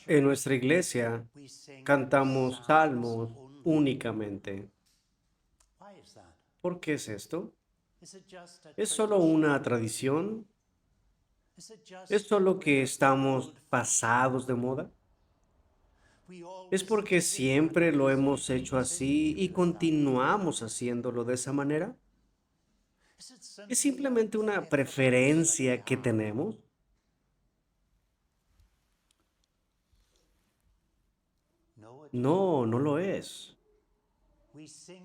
En nuestra iglesia cantamos salmos únicamente. ¿Por qué es esto? ¿Es solo una tradición? ¿Es solo que estamos pasados de moda? ¿Es porque siempre lo hemos hecho así y continuamos haciéndolo de esa manera? ¿Es simplemente una preferencia que tenemos? No, no lo es.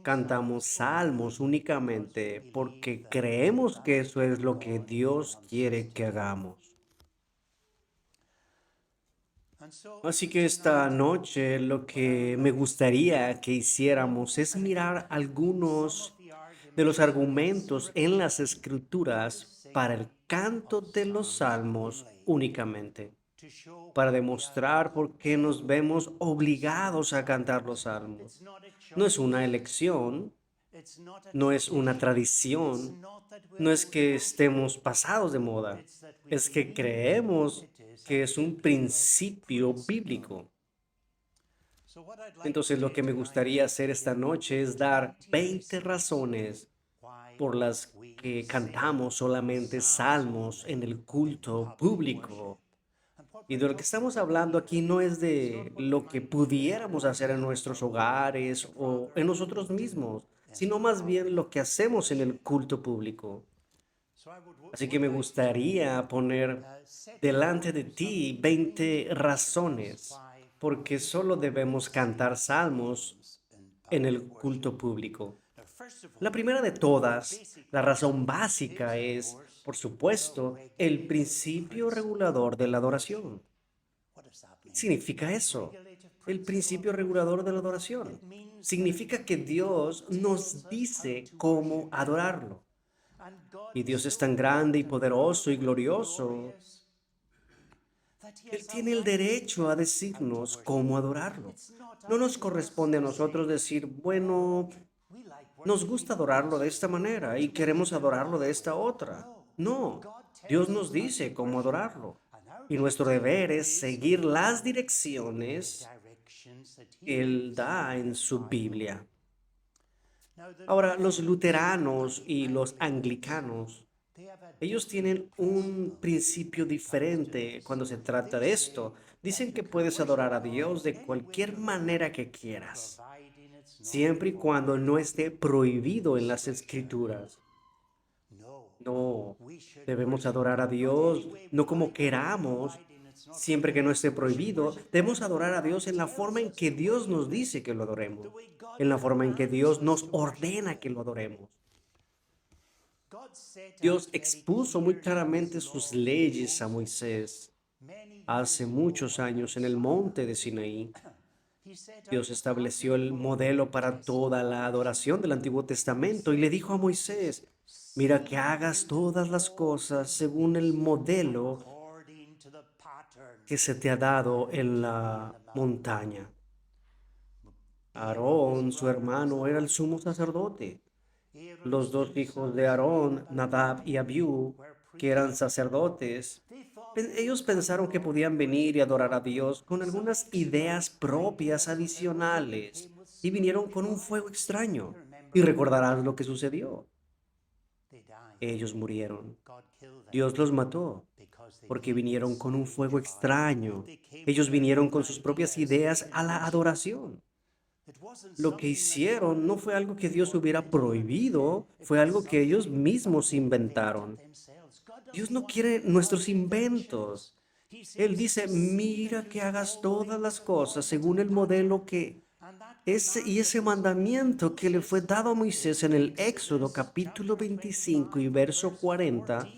Cantamos salmos únicamente porque creemos que eso es lo que Dios quiere que hagamos. Así que esta noche lo que me gustaría que hiciéramos es mirar algunos de los argumentos en las escrituras para el canto de los salmos únicamente, para demostrar por qué nos vemos obligados a cantar los salmos. No es una elección, no es una tradición, no es que estemos pasados de moda, es que creemos que es un principio bíblico. Entonces, lo que me gustaría hacer esta noche es dar 20 razones por las que cantamos solamente salmos en el culto público. Y de lo que estamos hablando aquí no es de lo que pudiéramos hacer en nuestros hogares o en nosotros mismos, sino más bien lo que hacemos en el culto público. Así que me gustaría poner delante de ti 20 razones porque solo debemos cantar salmos en el culto público. La primera de todas, la razón básica es, por supuesto, el principio regulador de la adoración. ¿Qué significa eso? El principio regulador de la adoración. Significa que Dios nos dice cómo adorarlo. Y Dios es tan grande y poderoso y glorioso. Él tiene el derecho a decirnos cómo adorarlo. No nos corresponde a nosotros decir, bueno, nos gusta adorarlo de esta manera y queremos adorarlo de esta otra. No, Dios nos dice cómo adorarlo. Y nuestro deber es seguir las direcciones que Él da en su Biblia. Ahora, los luteranos y los anglicanos, ellos tienen un principio diferente cuando se trata de esto. Dicen que puedes adorar a Dios de cualquier manera que quieras, siempre y cuando no esté prohibido en las escrituras. No, debemos adorar a Dios no como queramos, siempre que no esté prohibido. Debemos adorar a Dios en la forma en que Dios nos dice que lo adoremos, en la forma en que Dios nos ordena que lo adoremos. Dios expuso muy claramente sus leyes a Moisés hace muchos años en el monte de Sinaí. Dios estableció el modelo para toda la adoración del Antiguo Testamento y le dijo a Moisés, mira que hagas todas las cosas según el modelo que se te ha dado en la montaña. Aarón, su hermano, era el sumo sacerdote. Los dos hijos de Aarón, Nadab y Abiú, que eran sacerdotes, ellos pensaron que podían venir y adorar a Dios con algunas ideas propias adicionales y vinieron con un fuego extraño. Y recordarás lo que sucedió. Ellos murieron. Dios los mató porque vinieron con un fuego extraño. Ellos vinieron con sus propias ideas a la adoración. Lo que hicieron no fue algo que Dios hubiera prohibido, fue algo que ellos mismos inventaron. Dios no quiere nuestros inventos. Él dice, mira que hagas todas las cosas según el modelo que ese mandamiento que le fue dado a Moisés en el Éxodo capítulo 25 y verso 40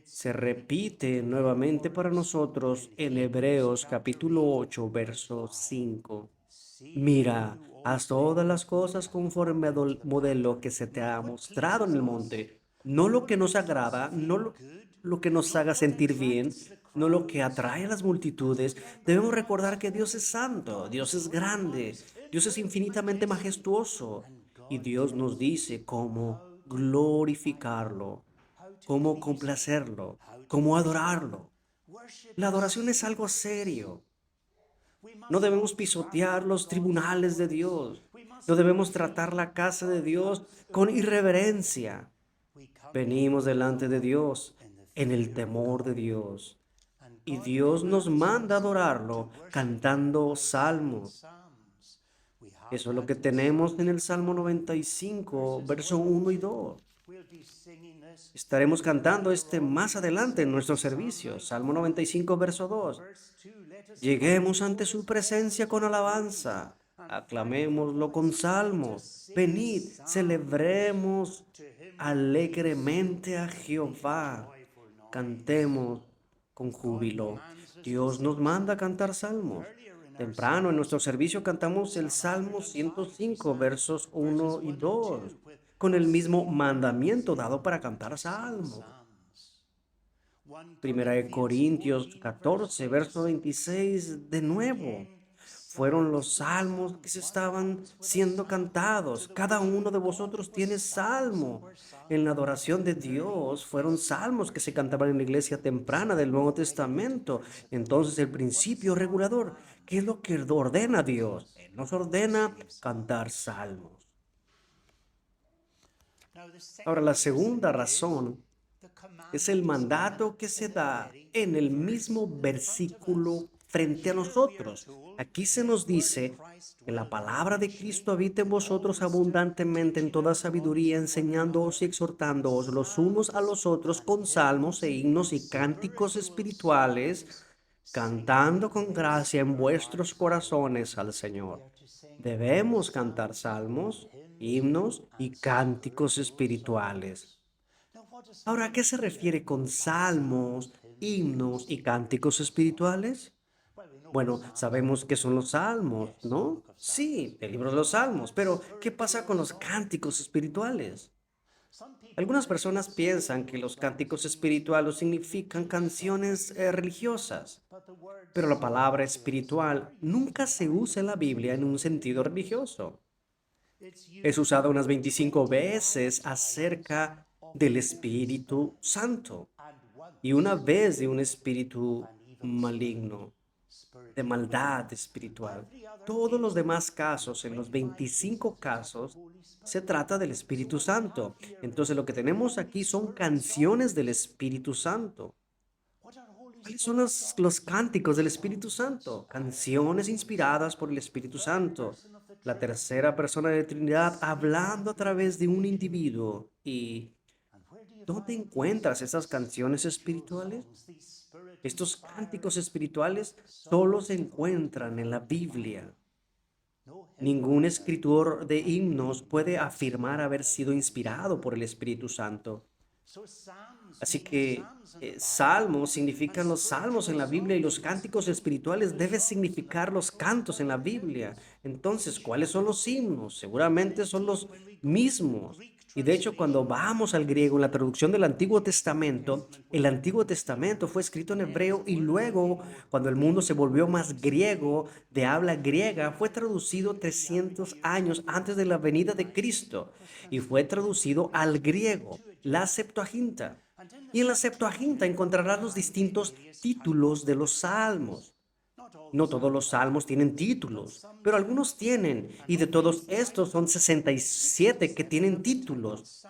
se repite nuevamente para nosotros en Hebreos capítulo 8 verso 5. Mira, haz todas las cosas conforme al modelo que se te ha mostrado en el monte, no lo que nos agrada, no lo que nos haga sentir bien, no lo que atrae a las multitudes. Debemos recordar que Dios es santo, Dios es grande, Dios es infinitamente majestuoso y Dios nos dice cómo glorificarlo, cómo complacerlo, cómo adorarlo. La adoración es algo serio. No debemos pisotear los tribunales de Dios. No debemos tratar la casa de Dios con irreverencia. Venimos delante de Dios en el temor de Dios. Y Dios nos manda a adorarlo cantando salmos. Eso es lo que tenemos en el Salmo 95, verso 1 y 2. Estaremos cantando este más adelante en nuestro servicio. Salmo 95, verso 2. Lleguemos ante su presencia con alabanza. Aclamémoslo con salmos. Venid, celebremos alegremente a Jehová. Cantemos con júbilo. Dios nos manda a cantar salmos. Temprano en nuestro servicio cantamos el Salmo 105, versos 1 y 2, con el mismo mandamiento dado para cantar salmos. Primera de Corintios 14, verso 26, de nuevo. Fueron los salmos que se estaban siendo cantados. Cada uno de vosotros tiene salmo. En la adoración de Dios fueron salmos que se cantaban en la iglesia temprana del Nuevo Testamento. Entonces el principio regulador, ¿qué es lo que ordena Dios? Él nos ordena cantar salmos. Ahora, la segunda razón es el mandato que se da en el mismo versículo frente a nosotros. Aquí se nos dice que la palabra de Cristo habita en vosotros abundantemente en toda sabiduría, enseñándoos y exhortándoos los unos a los otros con salmos e himnos y cánticos espirituales, cantando con gracia en vuestros corazones al Señor. Debemos cantar salmos, himnos y cánticos espirituales. Ahora, ¿a qué se refiere con salmos, himnos y cánticos espirituales? Bueno, sabemos que son los salmos, ¿no? Sí, el libro de los salmos, pero ¿qué pasa con los cánticos espirituales? Algunas personas piensan que los cánticos espirituales significan canciones religiosas, pero la palabra espiritual nunca se usa en la Biblia en un sentido religioso. Es usada unas 25 veces acerca del Espíritu Santo y una vez de un espíritu maligno, de maldad espiritual. Todos los demás casos, en los 25 casos, se trata del Espíritu Santo. Entonces lo que tenemos aquí son canciones del Espíritu Santo. ¿Cuáles son los cánticos del Espíritu Santo? Canciones inspiradas por el Espíritu Santo. La tercera persona de la Trinidad hablando a través de un individuo. ¿Y dónde encuentras esas canciones espirituales? Estos cánticos espirituales solo se encuentran en la Biblia. Ningún escritor de himnos puede afirmar haber sido inspirado por el Espíritu Santo. Así que salmos significan los salmos en la Biblia y los cánticos espirituales deben significar los cantos en la Biblia. Entonces, ¿cuáles son los himnos? Seguramente son los mismos. Y de hecho, cuando vamos al griego, en la traducción del Antiguo Testamento, el Antiguo Testamento fue escrito en hebreo y luego, cuando el mundo se volvió más griego, de habla griega, fue traducido 300 años antes de la venida de Cristo y fue traducido al griego, la Septuaginta. Y en la Septuaginta encontrarás los distintos títulos de los salmos. No todos los salmos tienen títulos, pero algunos tienen, y de todos estos son 67 que tienen títulos.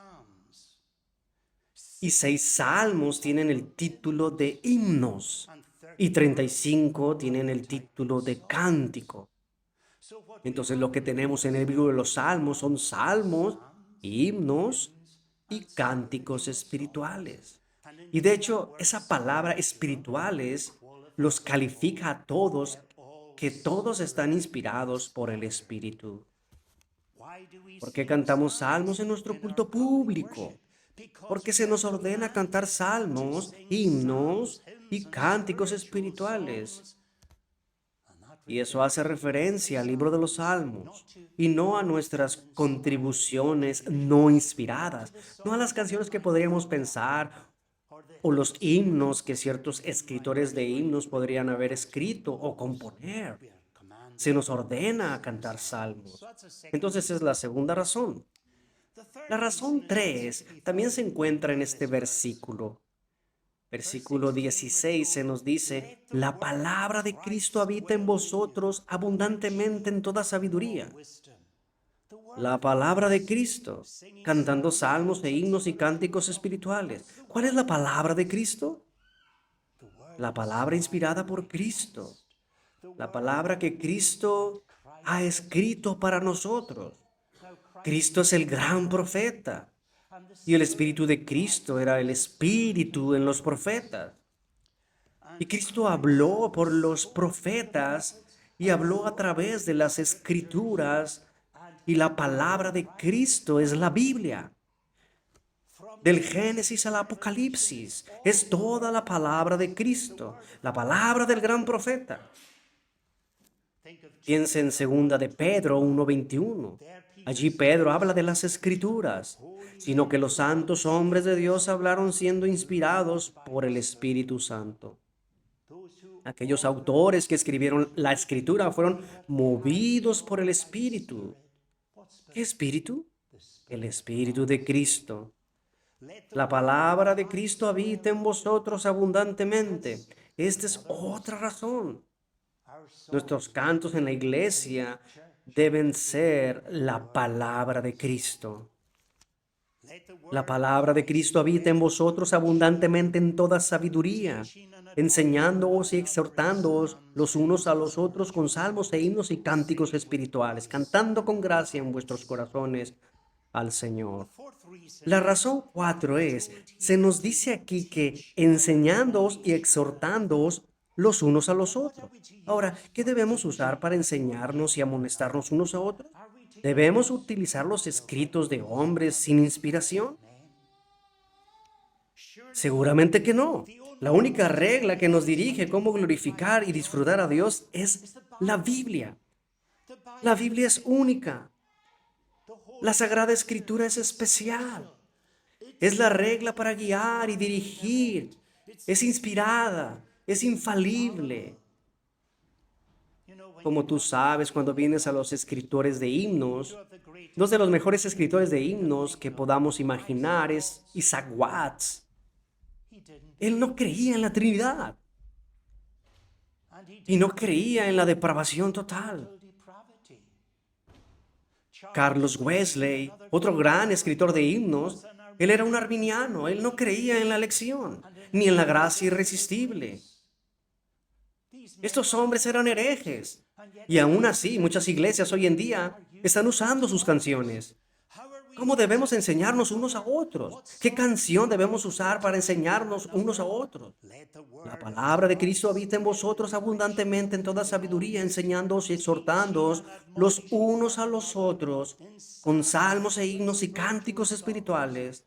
Y 6 salmos tienen el título de himnos, y 35 tienen el título de cántico. Entonces lo que tenemos en el libro de los salmos son salmos, himnos y cánticos espirituales. Y de hecho, esa palabra espirituales los califica a todos, que todos están inspirados por el Espíritu. ¿Por qué cantamos salmos en nuestro culto público? Porque se nos ordena cantar salmos, himnos y cánticos espirituales. Y eso hace referencia al libro de los Salmos y no a nuestras contribuciones no inspiradas, no a las canciones que podríamos pensar o los himnos que ciertos escritores de himnos podrían haber escrito o componer. Se nos ordena a cantar salmos. Entonces es la segunda razón. La razón 3 también se encuentra en este versículo. Versículo 16 se nos dice, la palabra de Cristo habita en vosotros abundantemente en toda sabiduría. La palabra de Cristo, cantando salmos e himnos y cánticos espirituales. ¿Cuál es la palabra de Cristo? La palabra inspirada por Cristo. La palabra que Cristo ha escrito para nosotros. Cristo es el gran profeta y el Espíritu de Cristo era el Espíritu en los profetas. Y Cristo habló por los profetas y habló a través de las escrituras y la palabra de Cristo es la Biblia. Del Génesis al Apocalipsis es toda la palabra de Cristo, la palabra del gran profeta. Piensa en segunda de Pedro 1:21. Allí Pedro habla de las escrituras, sino que los santos hombres de Dios hablaron siendo inspirados por el Espíritu Santo. Aquellos autores que escribieron la escritura fueron movidos por el Espíritu. ¿Qué Espíritu? El Espíritu de Cristo. La palabra de Cristo habita en vosotros abundantemente. Esta es otra razón. Nuestros cantos en la iglesia deben ser la palabra de Cristo. La palabra de Cristo habita en vosotros abundantemente en toda sabiduría, enseñándoos y exhortándoos los unos a los otros con salmos e himnos y cánticos espirituales, cantando con gracia en vuestros corazones al Señor. La razón 4 es, se nos dice aquí que enseñándoos y exhortándoos los unos a los otros. Ahora, ¿qué debemos usar para enseñarnos y amonestarnos unos a otros? ¿Debemos utilizar los escritos de hombres sin inspiración? Seguramente que no. La única regla que nos dirige cómo glorificar y disfrutar a Dios es la Biblia. La Biblia es única. La Sagrada Escritura es especial. Es la regla para guiar y dirigir. Es inspirada. Es infalible. Como tú sabes, cuando vienes a los escritores de himnos, dos de los mejores escritores de himnos que podamos imaginar es Isaac Watts. Él no creía en la Trinidad y no creía en la depravación total. Carlos Wesley, otro gran escritor de himnos, él era un arminiano, él no creía en la elección ni en la gracia irresistible. Estos hombres eran herejes y aún así muchas iglesias hoy en día están usando sus canciones. ¿Cómo debemos enseñarnos unos a otros? ¿Qué canción debemos usar para enseñarnos unos a otros? La palabra de Cristo habita en vosotros abundantemente en toda sabiduría, enseñándoos y exhortándoos los unos a los otros con salmos e himnos y cánticos espirituales,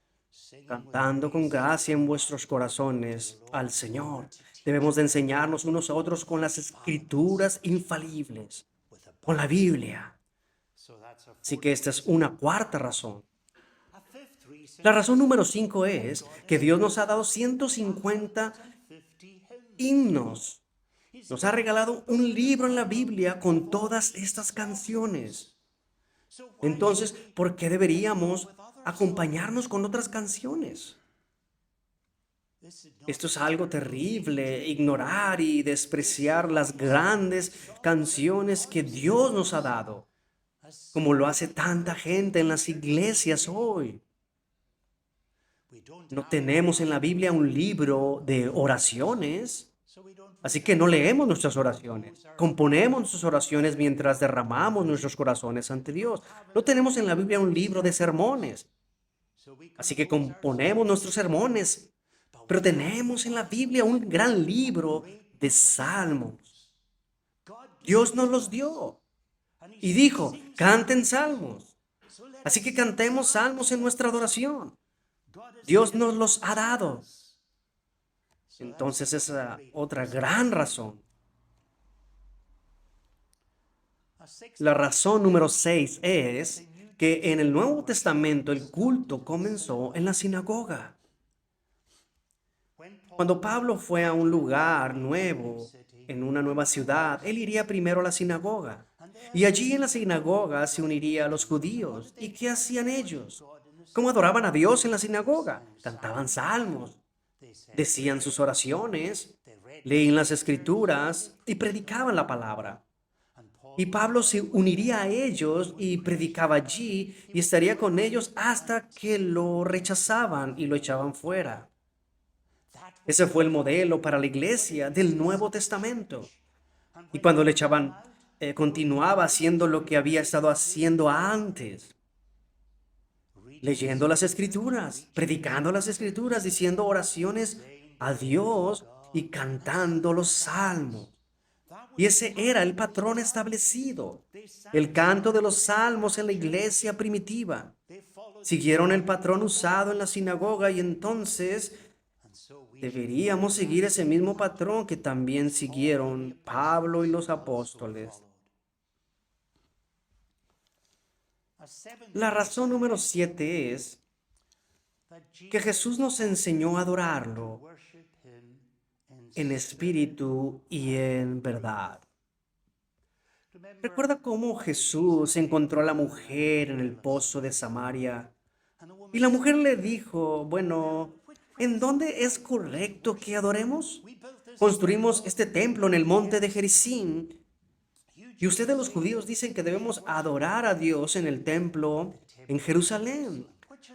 cantando con gracia en vuestros corazones al Señor. Debemos de enseñarnos unos a otros con las escrituras infalibles, con la Biblia. Así que esta es una cuarta razón. La razón número 5 es que Dios nos ha dado 150 himnos. Nos ha regalado un libro en la Biblia con todas estas canciones. Entonces, ¿por qué deberíamos acompañarnos con otras canciones? Esto es algo terrible, ignorar y despreciar las grandes canciones que Dios nos ha dado, como lo hace tanta gente en las iglesias hoy. No tenemos en la Biblia un libro de oraciones, así que no leemos nuestras oraciones. Componemos nuestras oraciones mientras derramamos nuestros corazones ante Dios. No tenemos en la Biblia un libro de sermones, así que componemos nuestros sermones. Pero tenemos en la Biblia un gran libro de salmos. Dios nos los dio y dijo, canten salmos. Así que cantemos salmos en nuestra adoración. Dios nos los ha dado. Entonces esa otra gran razón. La razón número 6 es que en el Nuevo Testamento el culto comenzó en la sinagoga. Cuando Pablo fue a un lugar nuevo, en una nueva ciudad, él iría primero a la sinagoga. Y allí en la sinagoga se uniría a los judíos. ¿Y qué hacían ellos? ¿Cómo adoraban a Dios en la sinagoga? Cantaban salmos. Decían sus oraciones, leían las escrituras y predicaban la palabra. Y Pablo se uniría a ellos y predicaba allí y estaría con ellos hasta que lo rechazaban y lo echaban fuera. Ese fue el modelo para la iglesia del Nuevo Testamento. Y cuando le echaban, continuaba haciendo lo que había estado haciendo antes, leyendo las escrituras, predicando las escrituras, diciendo oraciones a Dios y cantando los salmos. Y ese era el patrón establecido, el canto de los salmos en la iglesia primitiva. Siguieron el patrón usado en la sinagoga y entonces deberíamos seguir ese mismo patrón que también siguieron Pablo y los apóstoles. La razón número 7 es que Jesús nos enseñó a adorarlo en espíritu y en verdad. Recuerda cómo Jesús encontró a la mujer en el pozo de Samaria y la mujer le dijo, bueno, ¿en dónde es correcto que adoremos? Construimos este templo en el monte de Gerizim y ustedes los judíos dicen que debemos adorar a Dios en el templo en Jerusalén,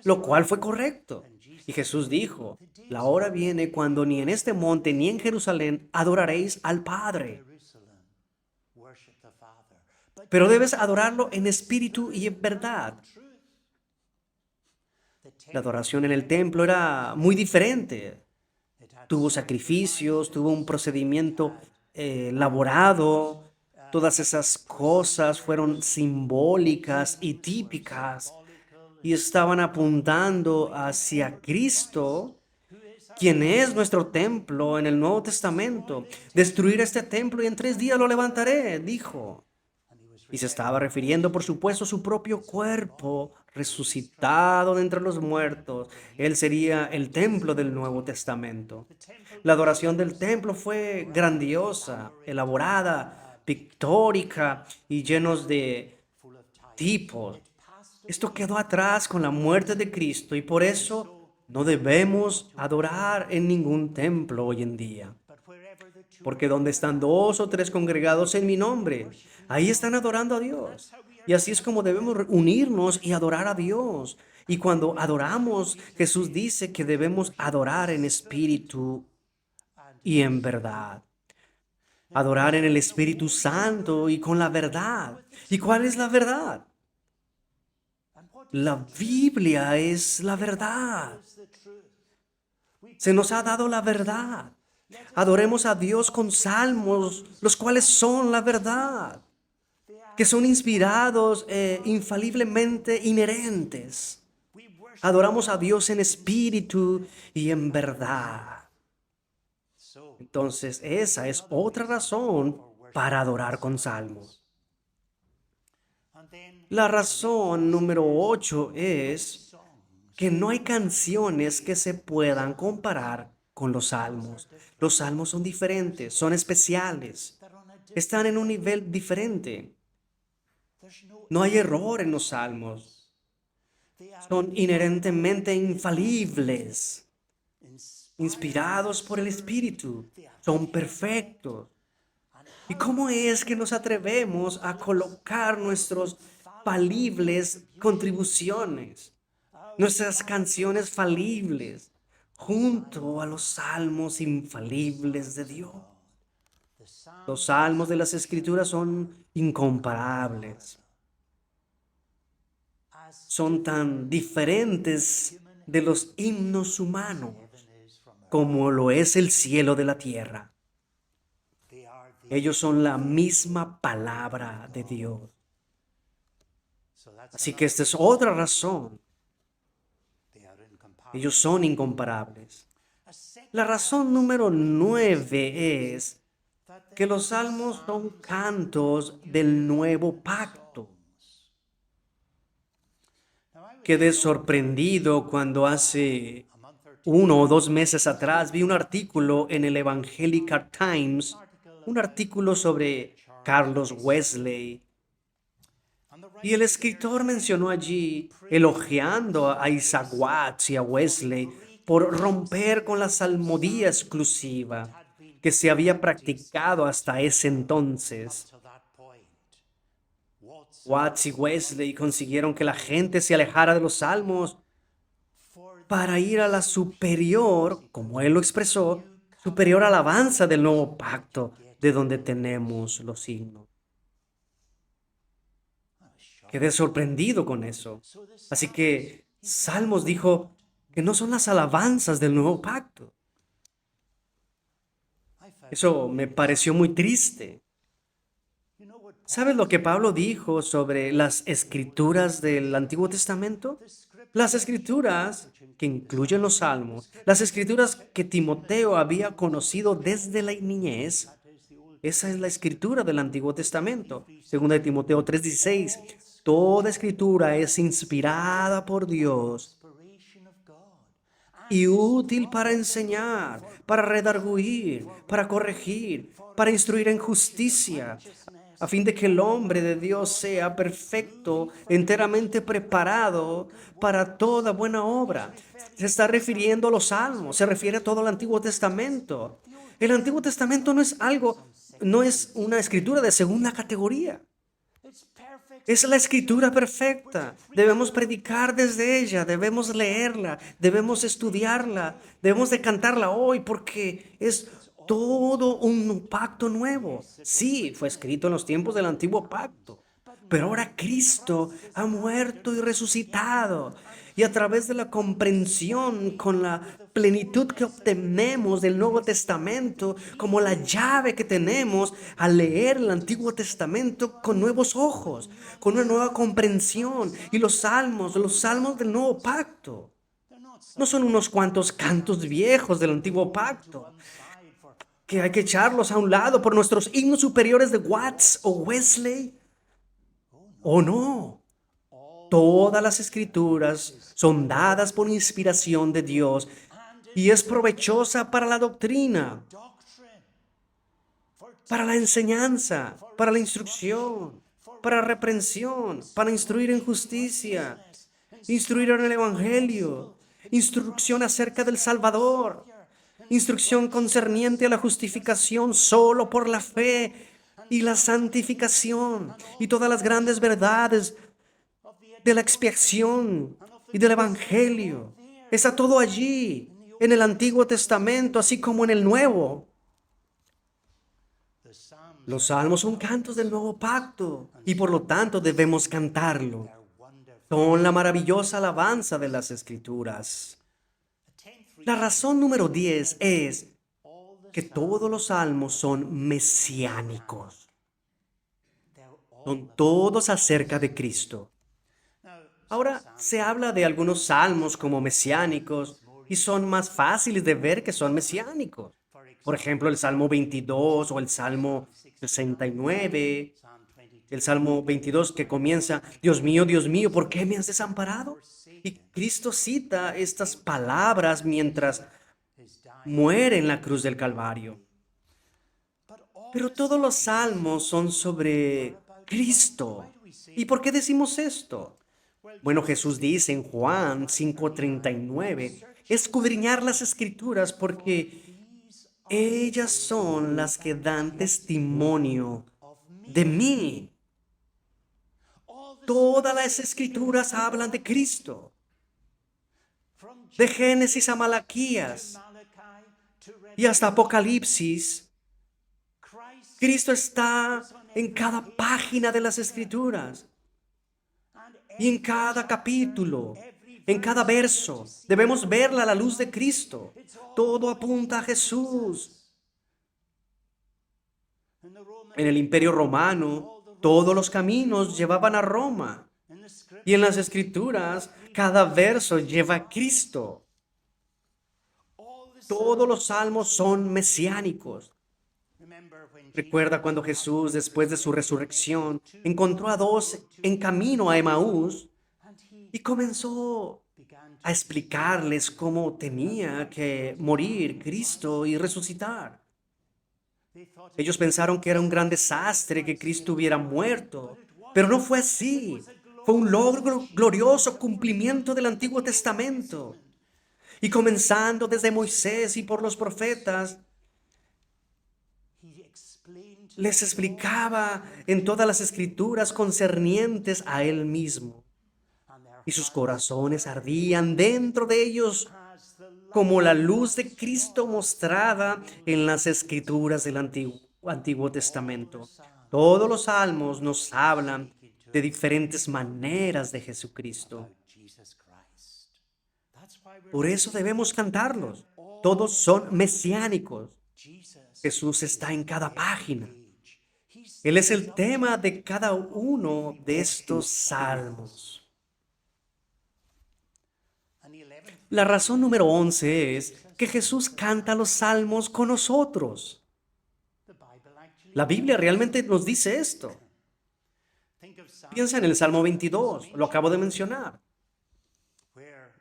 lo cual fue correcto. Y Jesús dijo, la hora viene cuando ni en este monte ni en Jerusalén adoraréis al Padre, pero debes adorarlo en espíritu y en verdad. La adoración en el templo era muy diferente. Tuvo sacrificios, tuvo un procedimiento elaborado. Todas esas cosas fueron simbólicas y típicas y estaban apuntando hacia Cristo, quien es nuestro templo en el Nuevo Testamento. Destruir este templo y en 3 días lo levantaré, dijo. Y se estaba refiriendo, por supuesto, a su propio cuerpo resucitado de entre los muertos. Él sería el templo del Nuevo Testamento. La adoración del templo fue grandiosa, elaborada, pictórica y llenos de tipos. Esto quedó atrás con la muerte de Cristo y por eso no debemos adorar en ningún templo hoy en día. Porque donde están 2 o 3 congregados en mi nombre, ahí están adorando a Dios. Y así es como debemos unirnos y adorar a Dios. Y cuando adoramos, Jesús dice que debemos adorar en espíritu y en verdad. Adorar en el Espíritu Santo y con la verdad. ¿Y cuál es la verdad? La Biblia es la verdad. Se nos ha dado la verdad. Adoremos a Dios con salmos, los cuales son la verdad, que son inspirados infaliblemente inherentes. Adoramos a Dios en espíritu y en verdad. Entonces, esa es otra razón para adorar con salmos. La razón número 8 es que no hay canciones que se puedan comparar con los salmos. Los salmos son diferentes, son especiales, están en un nivel diferente. No hay error en los salmos. Son inherentemente infalibles, inspirados por el Espíritu. Son perfectos. ¿Y cómo es que nos atrevemos a colocar nuestros falibles contribuciones, nuestras canciones falibles, junto a los salmos infalibles de Dios? Los salmos de las Escrituras son incomparables. Son tan diferentes de los himnos humanos como lo es el cielo de la tierra. Ellos son la misma palabra de Dios. Así que esta es otra razón. Ellos son incomparables. La razón número 9 es que los salmos son cantos del nuevo pacto. Quedé sorprendido cuando hace 1 o 2 meses atrás vi un artículo en el Evangelical Times, un artículo sobre Carlos Wesley. Y el escritor mencionó allí, elogiando a Isaac Watts y a Wesley, por romper con la salmodía exclusiva que se había practicado hasta ese entonces. Watts y Wesley consiguieron que la gente se alejara de los salmos para ir a la superior, como él lo expresó, superior alabanza del nuevo pacto, de donde tenemos los himnos. Quedé sorprendido con eso. Así que Salmos dijo que no son las alabanzas del nuevo pacto. Eso me pareció muy triste. ¿Sabes lo que Pablo dijo sobre las escrituras del Antiguo Testamento? Las escrituras que incluyen los salmos, las escrituras que Timoteo había conocido desde la niñez, esa es la escritura del Antiguo Testamento. Según de Timoteo 3:16, toda escritura es inspirada por Dios y útil para enseñar, para redarguir, para corregir, para instruir en justicia, a fin de que el hombre de Dios sea perfecto, enteramente preparado para toda buena obra. Se está refiriendo a los salmos, se refiere a todo el Antiguo Testamento. El Antiguo Testamento no es una escritura de segunda categoría. Es la escritura perfecta. Debemos predicar desde ella, debemos leerla, debemos estudiarla, debemos de cantarla hoy porque es todo un pacto nuevo. Sí, fue escrito en los tiempos del antiguo pacto, pero ahora Cristo ha muerto y resucitado. Y a través de la comprensión con la plenitud que obtenemos del Nuevo Testamento, como la llave que tenemos al leer el Antiguo Testamento con nuevos ojos, con una nueva comprensión. Y los salmos del Nuevo Pacto, no son unos cuantos cantos viejos del Antiguo Pacto, que hay que echarlos a un lado por nuestros himnos superiores de Watts o Wesley. ¿O no? Todas las escrituras son dadas por inspiración de Dios y es provechosa para la doctrina, para la enseñanza, para la instrucción, para la reprensión, para instruir en justicia, instruir en el Evangelio, instrucción acerca del Salvador, instrucción concerniente a la justificación solo por la fe y la santificación y todas las grandes verdades de la expiación y del Evangelio. Está todo allí en el Antiguo Testamento, así como en el Nuevo. Los salmos son cantos del nuevo pacto y por lo tanto debemos cantarlo. Son la maravillosa alabanza de las Escrituras. La razón número 10 es que todos los salmos son mesiánicos. Son todos acerca de Cristo. Ahora se habla de algunos salmos como mesiánicos y son más fáciles de ver que son mesiánicos. Por ejemplo, el Salmo 22 o el Salmo 69, el Salmo 22 que comienza, Dios mío, ¿por qué me has desamparado? Y Cristo cita estas palabras mientras muere en la cruz del Calvario. Pero todos los salmos son sobre Cristo. ¿Y por qué decimos esto? Bueno, Jesús dice en Juan 5:39, escudriñar las escrituras porque ellas son las que dan testimonio de mí. Todas las escrituras hablan de Cristo. De Génesis a Malaquías y hasta Apocalipsis, Cristo está en cada página de las escrituras. Y en cada capítulo, en cada verso, debemos verla a la luz de Cristo. Todo apunta a Jesús. En el Imperio Romano, todos los caminos llevaban a Roma. Y en las Escrituras, cada verso lleva a Cristo. Todos los salmos son mesiánicos. Recuerda cuando Jesús, después de su resurrección, encontró a dos en camino a Emaús y comenzó a explicarles cómo tenía que morir Cristo y resucitar. Ellos pensaron que era un gran desastre que Cristo hubiera muerto, pero no fue así. Fue un logro glorioso cumplimiento del Antiguo Testamento. Y comenzando desde Moisés y por los profetas, les explicaba en todas las escrituras concernientes a él mismo. Y sus corazones ardían dentro de ellos como la luz de Cristo mostrada en las escrituras del Antiguo Testamento. Todos los salmos nos hablan de diferentes maneras de Jesucristo. Por eso debemos cantarlos. Todos son mesiánicos. Jesús está en cada página. Él es el tema de cada uno de estos salmos. La razón número 11 es que Jesús canta los salmos con nosotros. La Biblia realmente nos dice esto. Piensa en el Salmo 22, lo acabo de mencionar,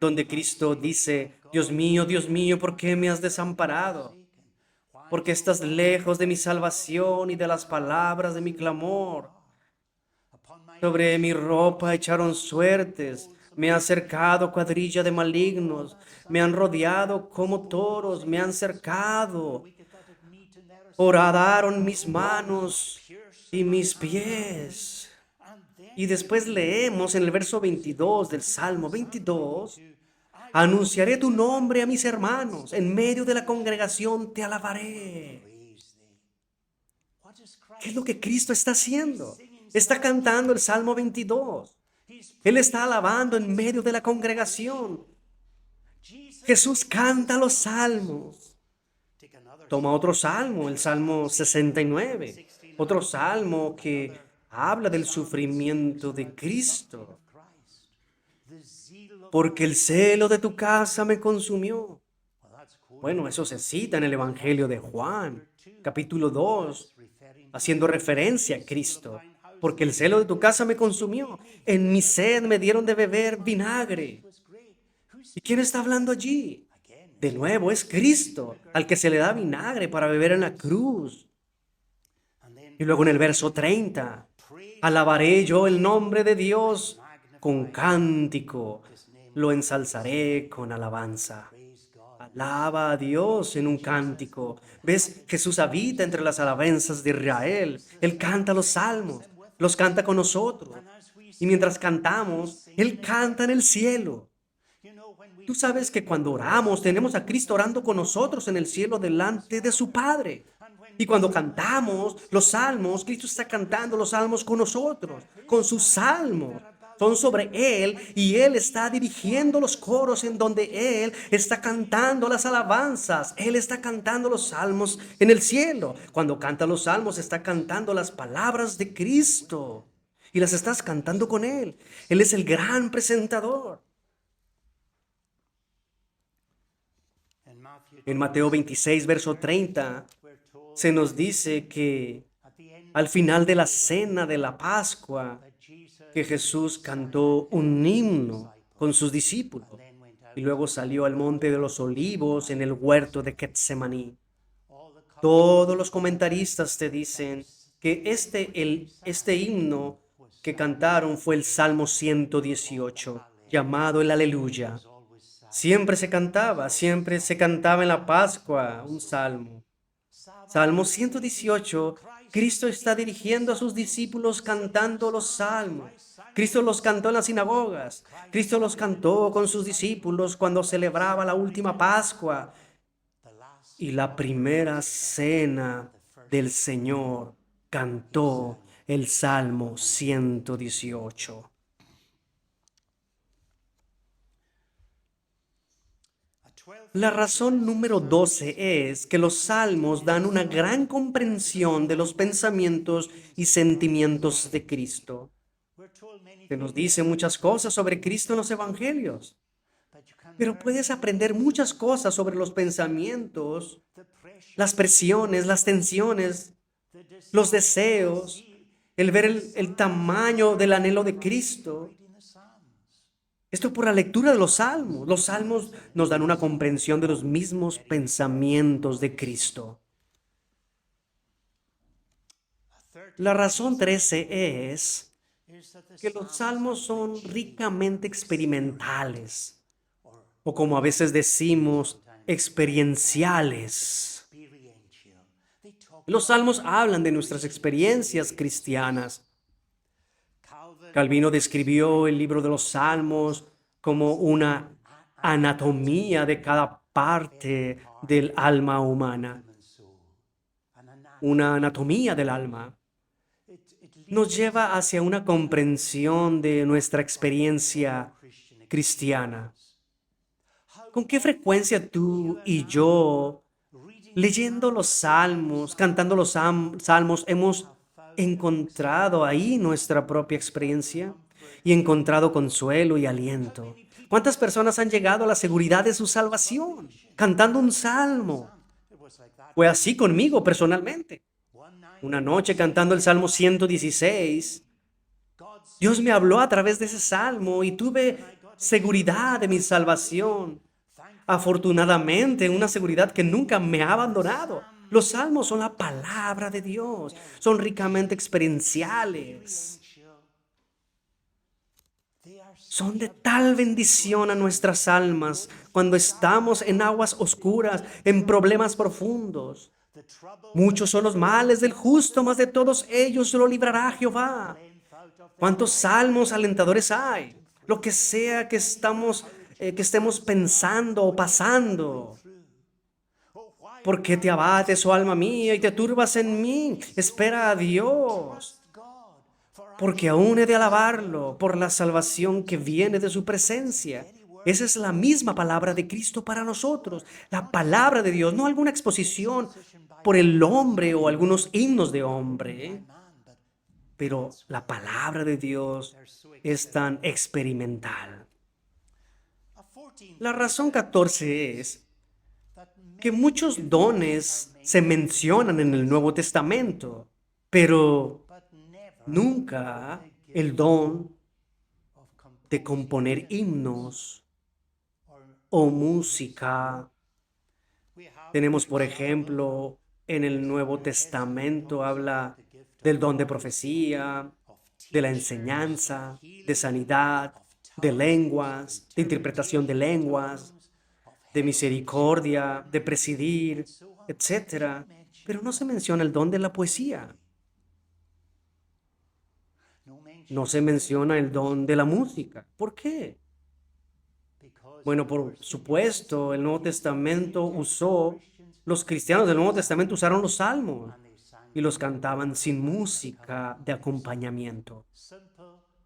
donde Cristo dice, Dios mío, ¿por qué me has desamparado? Porque estás lejos de mi salvación y de las palabras de mi clamor. Sobre mi ropa echaron suertes, me ha cercado cuadrilla de malignos, me han rodeado como toros, me han cercado. Horadaron mis manos y mis pies. Y después leemos en el verso 22 del Salmo 22, anunciaré tu nombre a mis hermanos, en medio de la congregación te alabaré. ¿Qué es lo que Cristo está haciendo? Está cantando el Salmo 22. Él está alabando en medio de la congregación. Jesús canta los salmos. Toma otro salmo, el Salmo 69, otro salmo que habla del sufrimiento de Cristo. Porque el celo de tu casa me consumió. Bueno, eso se cita en el Evangelio de Juan, capítulo 2, haciendo referencia a Cristo. Porque el celo de tu casa me consumió. En mi sed me dieron de beber vinagre. ¿Y quién está hablando allí? De nuevo, es Cristo, al que se le da vinagre para beber en la cruz. Y luego en el verso 30, alabaré yo el nombre de Dios con cántico, lo ensalzaré con alabanza. Alaba a Dios en un cántico. ¿Ves? Jesús habita entre las alabanzas de Israel. Él canta los salmos, los canta con nosotros. Y mientras cantamos, Él canta en el cielo. Tú sabes que cuando oramos, tenemos a Cristo orando con nosotros en el cielo delante de su Padre. Y cuando cantamos los salmos, Cristo está cantando los salmos con nosotros, con sus salmos. Son sobre Él y Él está dirigiendo los coros en donde Él está cantando las alabanzas. Él está cantando los salmos en el cielo. Cuando canta los salmos, está cantando las palabras de Cristo y las estás cantando con Él. Él es el gran presentador. En Mateo 26, verso 30, se nos dice que al final de la cena de la Pascua, que Jesús cantó un himno con sus discípulos y luego salió al monte de los olivos en el huerto de Getsemaní. Todos los comentaristas te dicen que este himno que cantaron fue el Salmo 118, llamado el Aleluya. Siempre se cantaba en la Pascua un salmo. Salmo 118, Cristo está dirigiendo a sus discípulos cantando los salmos. Cristo los cantó en las sinagogas. Cristo los cantó con sus discípulos cuando celebraba la última Pascua y la primera cena del Señor. Cantó el Salmo 118. La razón número 12 es que los salmos dan una gran comprensión de los pensamientos y sentimientos de Cristo. Se nos dice muchas cosas sobre Cristo en los evangelios, pero puedes aprender muchas cosas sobre los pensamientos, las presiones, las tensiones, los deseos, el ver el tamaño del anhelo de Cristo. Esto por la lectura de los salmos. Los salmos nos dan una comprensión de los mismos pensamientos de Cristo. La razón 13 es que los salmos son ricamente experimentales o como a veces decimos, experienciales. Los salmos hablan de nuestras experiencias cristianas. Calvino describió el libro de los Salmos como una anatomía de cada parte del alma humana, una anatomía del alma. Nos lleva hacia una comprensión de nuestra experiencia cristiana. ¿Con qué frecuencia tú y yo, leyendo los salmos, cantando los salmos, hemos encontrado ahí nuestra propia experiencia y encontrado consuelo y aliento? ¿Cuántas personas han llegado a la seguridad de su salvación cantando un salmo? Fue así conmigo personalmente. Una noche cantando el Salmo 116, Dios me habló a través de ese salmo y tuve seguridad de mi salvación. Afortunadamente, una seguridad que nunca me ha abandonado. Los salmos son la palabra de Dios, son ricamente experienciales. Son de tal bendición a nuestras almas cuando estamos en aguas oscuras, en problemas profundos. Muchos son los males del justo, mas de todos ellos lo librará Jehová. ¿Cuántos salmos alentadores hay? Lo que sea que estemos pensando o pasando. ¿Por qué te abates, oh alma mía, y te turbas en mí? Espera a Dios, porque aún he de alabarlo por la salvación que viene de su presencia. Esa es la misma palabra de Cristo para nosotros, la palabra de Dios, no alguna exposición por el hombre o algunos himnos de hombre, pero la palabra de Dios es tan experimental. La razón 14 es que muchos dones se mencionan en el Nuevo Testamento, pero nunca el don de componer himnos o música. Tenemos, por ejemplo, en el Nuevo Testamento habla del don de profecía, de la enseñanza, de sanidad, de lenguas, de interpretación de lenguas, de misericordia, de presidir, etcétera. Pero no se menciona el don de la poesía. No se menciona el don de la música. ¿Por qué? Bueno, por supuesto, el Nuevo Testamento los cristianos del Nuevo Testamento usaron los salmos y los cantaban sin música de acompañamiento.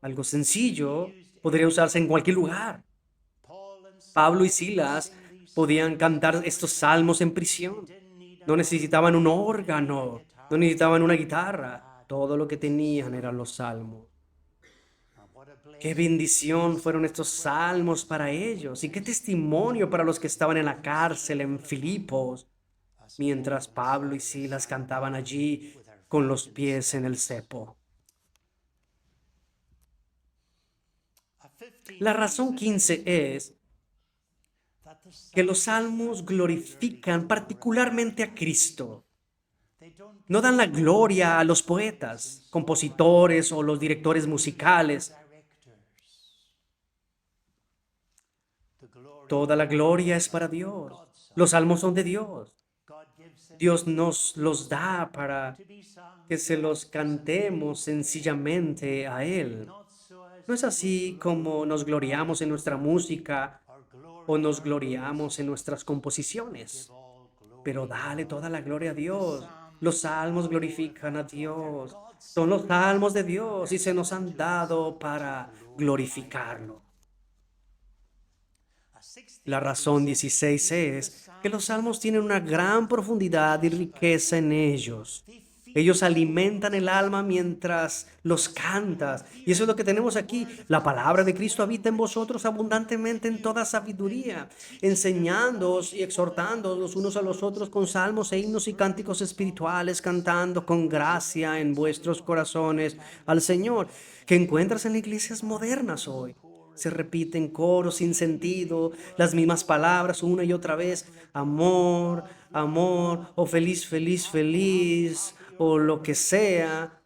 Algo sencillo podría usarse en cualquier lugar. Pablo y Silas podían cantar estos salmos en prisión. No necesitaban un órgano, no necesitaban una guitarra. Todo lo que tenían eran los salmos. Qué bendición fueron estos salmos para ellos y qué testimonio para los que estaban en la cárcel en Filipos, mientras Pablo y Silas cantaban allí con los pies en el cepo. La razón 15 es que los salmos glorifican particularmente a Cristo. No dan la gloria a los poetas, compositores o los directores musicales. Toda la gloria es para Dios. Los salmos son de Dios. Dios nos los da para que se los cantemos sencillamente a Él. No es así como nos gloriamos en nuestra música o nos gloriamos en nuestras composiciones. Pero dale toda la gloria a Dios. Los salmos glorifican a Dios. Son los salmos de Dios y se nos han dado para glorificarlo. La razón 16 es que los salmos tienen una gran profundidad y riqueza en ellos. Ellos alimentan el alma mientras los cantas. Y eso es lo que tenemos aquí. La palabra de Cristo habita en vosotros abundantemente en toda sabiduría, enseñándoos y exhortándoos los unos a los otros con salmos e himnos y cánticos espirituales, cantando con gracia en vuestros corazones al Señor, que encuentras en iglesias modernas hoy. Se repiten coros sin sentido, las mismas palabras una y otra vez. Amor, amor, o feliz, feliz, feliz, o lo que sea.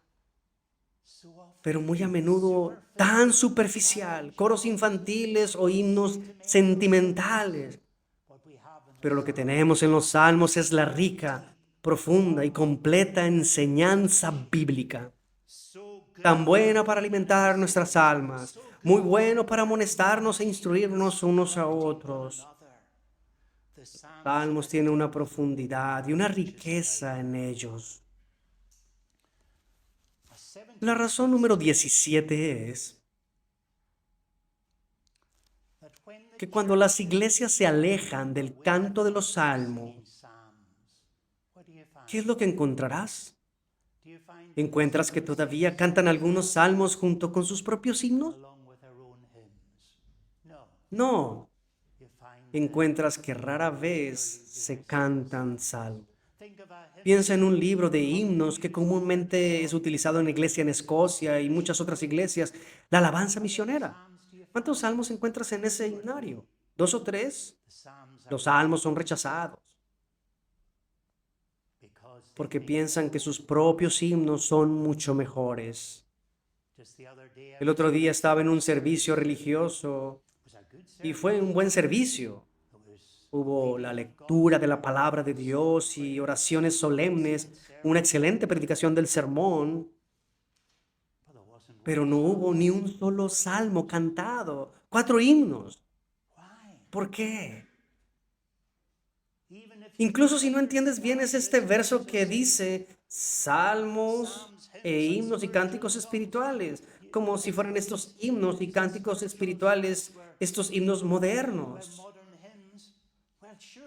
pero muy a menudo tan superficial, coros infantiles o himnos sentimentales. Pero lo que tenemos en los salmos es la rica, profunda y completa enseñanza bíblica, tan buena para alimentar nuestras almas, muy bueno para amonestarnos e instruirnos unos a otros. Salmos tienen una profundidad y una riqueza en ellos. La razón número 17 es que cuando las iglesias se alejan del canto de los salmos, ¿qué es lo que encontrarás? ¿Encuentras que todavía cantan algunos salmos junto con sus propios himnos? No, encuentras que rara vez se cantan salmos. Piensa en un libro de himnos que comúnmente es utilizado en la iglesia en Escocia y muchas otras iglesias, la alabanza misionera. ¿Cuántos salmos encuentras en ese himnario? ¿Dos o tres? Los salmos son rechazados porque piensan que sus propios himnos son mucho mejores. El otro día estaba en un servicio religioso y fue un buen servicio. Hubo la lectura de la palabra de Dios y oraciones solemnes, una excelente predicación del sermón, pero no hubo ni un solo salmo cantado, 4 himnos. ¿Por qué? Incluso si no entiendes bien, es este verso que dice salmos e himnos y cánticos espirituales, como si fueran estos himnos y cánticos espirituales, estos himnos modernos.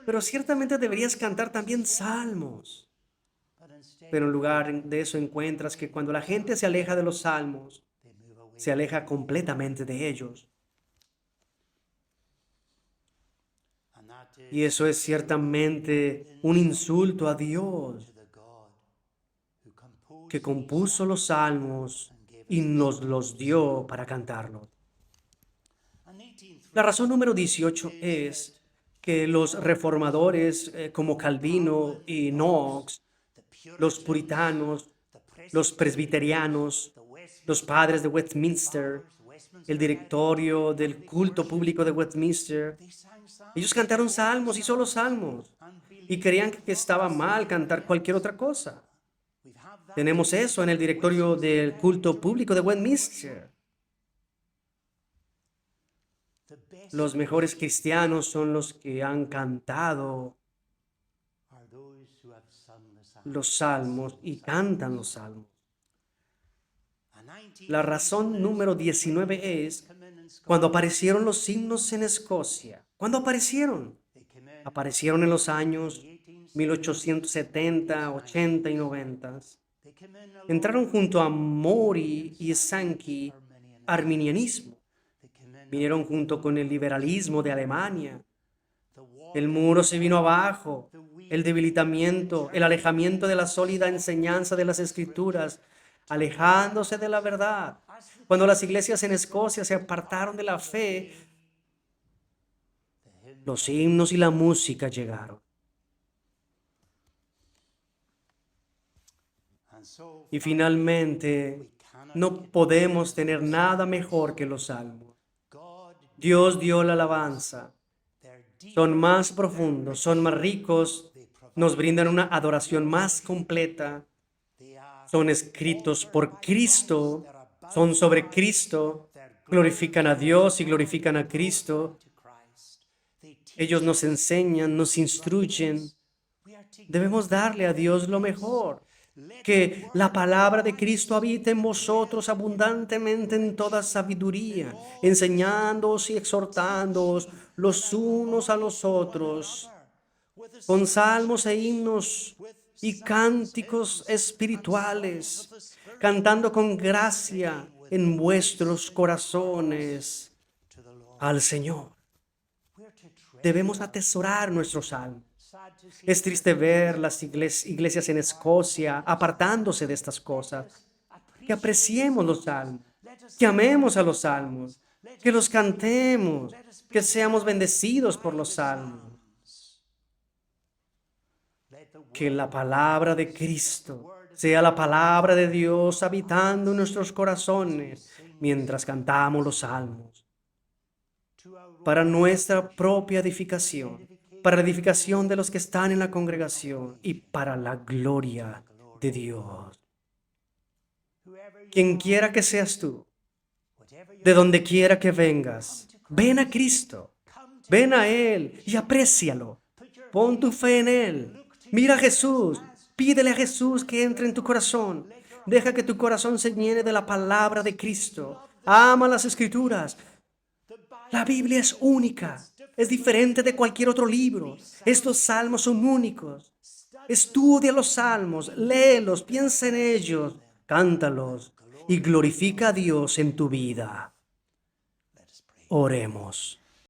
Pero ciertamente deberías cantar también salmos. Pero en lugar de eso encuentras que cuando la gente se aleja de los salmos, se aleja completamente de ellos. Y eso es ciertamente un insulto a Dios, que compuso los salmos y nos los dio para cantarlos. La razón número 18 es que los reformadores como Calvino y Knox, los puritanos, los presbiterianos, los padres de Westminster, el directorio del culto público de Westminster, ellos cantaron salmos y solo salmos y creían que estaba mal cantar cualquier otra cosa. Tenemos eso en el directorio del culto público de Westminster. Los mejores cristianos son los que han cantado los salmos y cantan los salmos. La razón número 19 es cuando aparecieron los himnos en Escocia. ¿Cuándo aparecieron? Aparecieron en los años 1870, 80 y 90. Entraron junto a Mori y Sankey, arminianismo. Vinieron junto con el liberalismo de Alemania. El muro se vino abajo, el debilitamiento, el alejamiento de la sólida enseñanza de las Escrituras, alejándose de la verdad. Cuando las iglesias en Escocia se apartaron de la fe, los himnos y la música llegaron. Y finalmente, no podemos tener nada mejor que los salmos. Dios dio la alabanza. Son más profundos, son más ricos, nos brindan una adoración más completa. Son escritos por Cristo, son sobre Cristo, glorifican a Dios y glorifican a Cristo. Ellos nos enseñan, nos instruyen. Debemos darle a Dios lo mejor. Que la palabra de Cristo habite en vosotros abundantemente en toda sabiduría, enseñándoos y exhortándoos los unos a los otros, con salmos e himnos y cánticos espirituales, cantando con gracia en vuestros corazones al Señor. Debemos atesorar nuestros salmos. Es triste ver las iglesias en Escocia apartándose de estas cosas. Que apreciemos los salmos, que amemos a los salmos, que los cantemos, que seamos bendecidos por los salmos. Que la palabra de Cristo Sea la palabra de Dios habitando en nuestros corazones mientras cantamos los salmos, para nuestra propia edificación, para la edificación de los que están en la congregación y para la gloria de Dios. Quien quiera que seas tú, de donde quiera que vengas, ven a Cristo, ven a Él y aprécialo. Pon tu fe en Él. Mira a Jesús, pídele a Jesús que entre en tu corazón. Deja que tu corazón se llene de la palabra de Cristo. Ama las Escrituras. La Biblia es única, es diferente de cualquier otro libro. Estos salmos son únicos. Estudia los salmos, léelos, piensa en ellos, cántalos y glorifica a Dios en tu vida. Oremos.